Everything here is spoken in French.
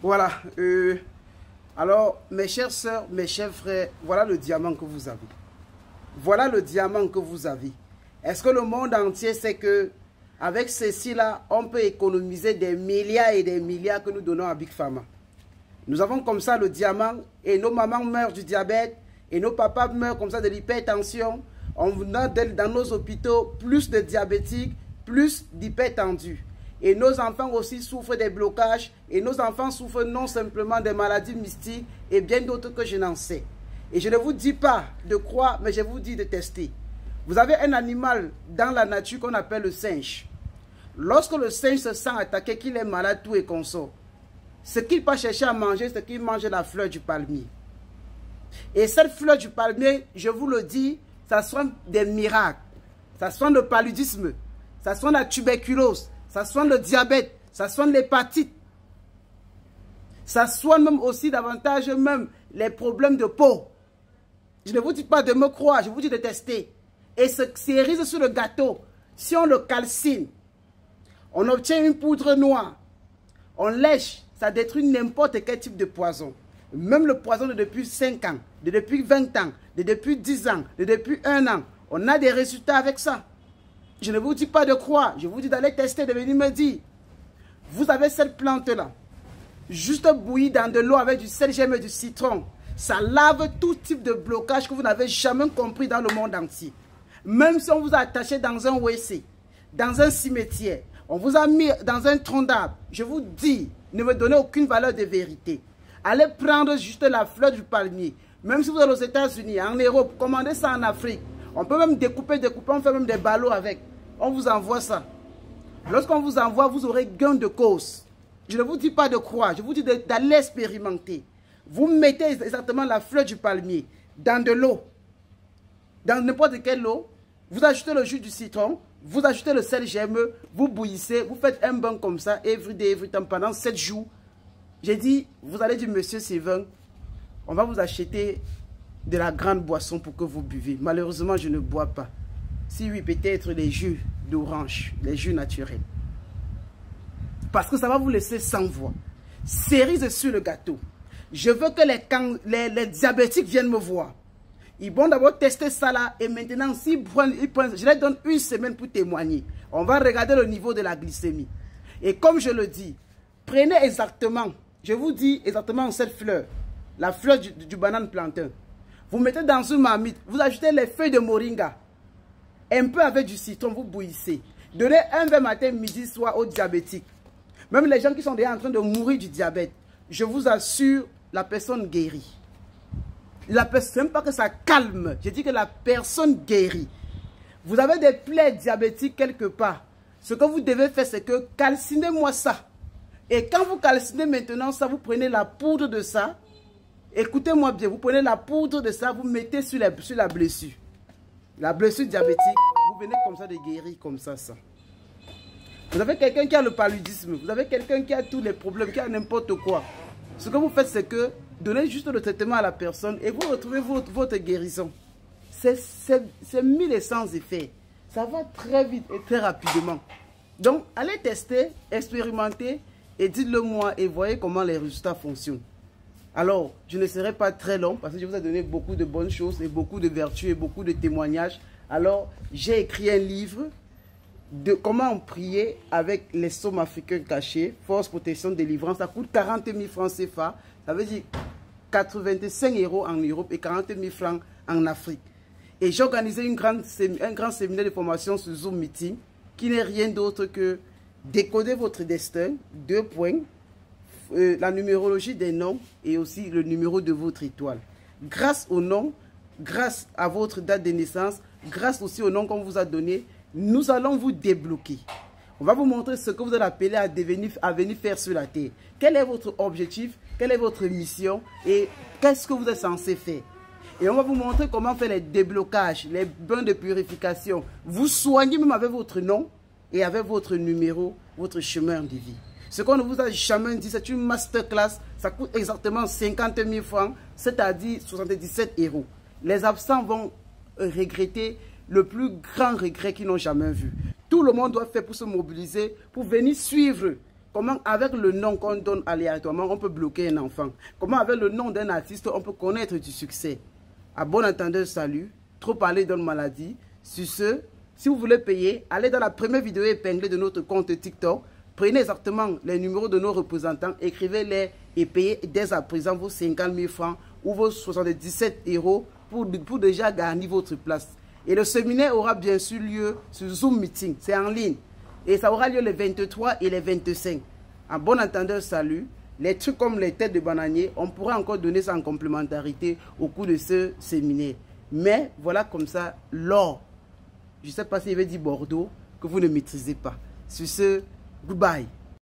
Voilà. Alors, mes chères sœurs, mes chers frères, voilà le diamant que vous avez. Voilà le diamant que vous avez. Est-ce que le monde entier sait que avec ceci-là, on peut économiser des milliards et des milliards que nous donnons à Big Pharma? Nous avons comme ça le diamant et nos mamans meurent du diabète et nos papas meurent comme ça de l'hypertension. On a dans nos hôpitaux plus de diabétiques, plus d'hypertendus. Et nos enfants aussi souffrent des blocages et nos enfants souffrent non simplement des maladies mystiques et bien d'autres que je n'en sais. Et je ne vous dis pas de croire, mais je vous dis de tester. Vous avez un animal dans la nature qu'on appelle le singe. Lorsque le singe se sent attaqué, qu'il est malade, tout et consort, ce qu'il va chercher à manger, c'est qu'il mange la fleur du palmier. Et cette fleur du palmier, je vous le dis, ça soigne des miracles. Ça soigne le paludisme, ça soigne la tuberculose, ça soigne le diabète, ça soigne l'hépatite. Ça soigne même aussi davantage même les problèmes de peau. Je ne vous dis pas de me croire, je vous dis de tester. Et ce cerise sur le gâteau, si on le calcine, on obtient une poudre noire, on lèche, ça détruit n'importe quel type de poison. Même le poison de depuis 5 ans, de depuis 20 ans, de depuis 10 ans, de depuis 1 an, on a des résultats avec ça. Je ne vous dis pas de croire, je vous dis d'aller tester, de venir me dire. Vous avez cette plante-là, juste bouillie dans de l'eau avec du sel, gemme et du citron. Ça lave tout type de blocage que vous n'avez jamais compris dans le monde entier. Même si on vous a attaché dans un WC, dans un cimetière, on vous a mis dans un tronc d'arbre, je vous dis, ne me donnez aucune valeur de vérité. Allez prendre juste la fleur du palmier. Même si vous êtes aux États-Unis, en Europe, commandez ça en Afrique. On peut même découper, on fait même des ballots avec. On vous envoie ça. Lorsqu'on vous envoie, vous aurez gain de cause. Je ne vous dis pas de croire, je vous dis d'aller expérimenter. Vous mettez exactement la fleur du palmier dans de l'eau, dans n'importe quelle eau. Vous ajoutez le jus du citron, vous ajoutez le sel gemme, vous bouillissez, vous faites un bain comme ça, every day, every time, pendant 7 jours. J'ai dit, vous allez dire, monsieur Sylvain, on va vous acheter de la grande boisson pour que vous buvez. Malheureusement, je ne bois pas. Si oui, peut-être les jus d'orange, les jus naturels. Parce que ça va vous laisser sans voix. Cerise sur le gâteau. Je veux que les diabétiques viennent me voir. Ils vont d'abord tester ça là. Et maintenant, s'ils prennent, je leur donne 1 semaine pour témoigner. On va regarder le niveau de la glycémie. Et comme je le dis, prenez exactement, je vous dis exactement cette fleur. La fleur du banane plantain. Vous mettez dans une marmite. Vous ajoutez les feuilles de moringa. Un peu avec du citron, vous bouillissez. Donnez un verre matin, midi, soir aux diabétiques. Même les gens qui sont déjà en train de mourir du diabète. Je vous assure, la personne guérit. La personne, même pas que ça calme. Je dis que la personne guérit. Vous avez des plaies diabétiques quelque part. Ce que vous devez faire, c'est que calcinez-moi ça. Et quand vous calcinez maintenant ça, vous prenez la poudre de ça. Écoutez-moi bien, vous prenez la poudre de ça, vous mettez sur la blessure. La blessure diabétique, vous venez comme ça de guérir comme ça. Vous avez quelqu'un qui a le paludisme, vous avez quelqu'un qui a tous les problèmes, qui a n'importe quoi. Ce que vous faites, c'est que donnez juste le traitement à la personne et vous retrouvez votre guérison. C'est 1000 et sans effet. Ça va très vite et très rapidement. Donc, allez tester, expérimenter et dites-le moi et voyez comment les résultats fonctionnent. Alors, je ne serai pas très long parce que je vous ai donné beaucoup de bonnes choses et beaucoup de vertus et beaucoup de témoignages. Alors, j'ai écrit un livre de comment prier avec les sommes africains cachés, force, protection, délivrance. Ça coûte 40 000 francs CFA. Ça veut dire 85 € en Europe et 40 000 francs en Afrique. Et j'ai organisé un grand séminaire de formation sur Zoom Meeting qui n'est rien d'autre que décoder votre destin, 2 points, la numérologie des noms et aussi le numéro de votre étoile. Grâce au nom, grâce à votre date de naissance, grâce aussi au nom qu'on vous a donné, nous allons vous débloquer. On va vous montrer ce que vous allez appeler à venir faire sur la terre. Quel est votre objectif, quelle est votre mission et qu'est-ce que vous êtes censé faire. Et on va vous montrer comment faire les déblocages, les bains de purification. Vous soignez même avec votre nom et avec votre numéro, votre chemin de vie. Ce qu'on ne vous a jamais dit, c'est une masterclass. Ça coûte exactement 50 000 francs, c'est-à-dire 77 €. Les absents vont regretter le plus grand regret qu'ils n'ont jamais vu. Tout le monde doit faire pour se mobiliser, pour venir suivre comment avec le nom qu'on donne aléatoirement, on peut bloquer un enfant. Comment avec le nom d'un artiste, on peut connaître du succès. À bon entendeur, salut. Trop parler donne maladie. Sur ce, si vous voulez payer, allez dans la première vidéo épinglée de notre compte TikTok. Prenez exactement les numéros de nos représentants, écrivez-les et payez dès à présent vos 50 000 francs ou vos 77 euros pour déjà garnir votre place. Et le séminaire aura bien sûr lieu sur Zoom Meeting, c'est en ligne. Et ça aura lieu les 23 et les 25. En bon entendeur, salut. Les trucs comme les têtes de bananier, on pourra encore donner ça en complémentarité au cours de ce séminaire. Mais voilà comme ça, l'or. Je ne sais pas s'il veut dire Bordeaux, que vous ne maîtrisez pas. Sur ce, goodbye.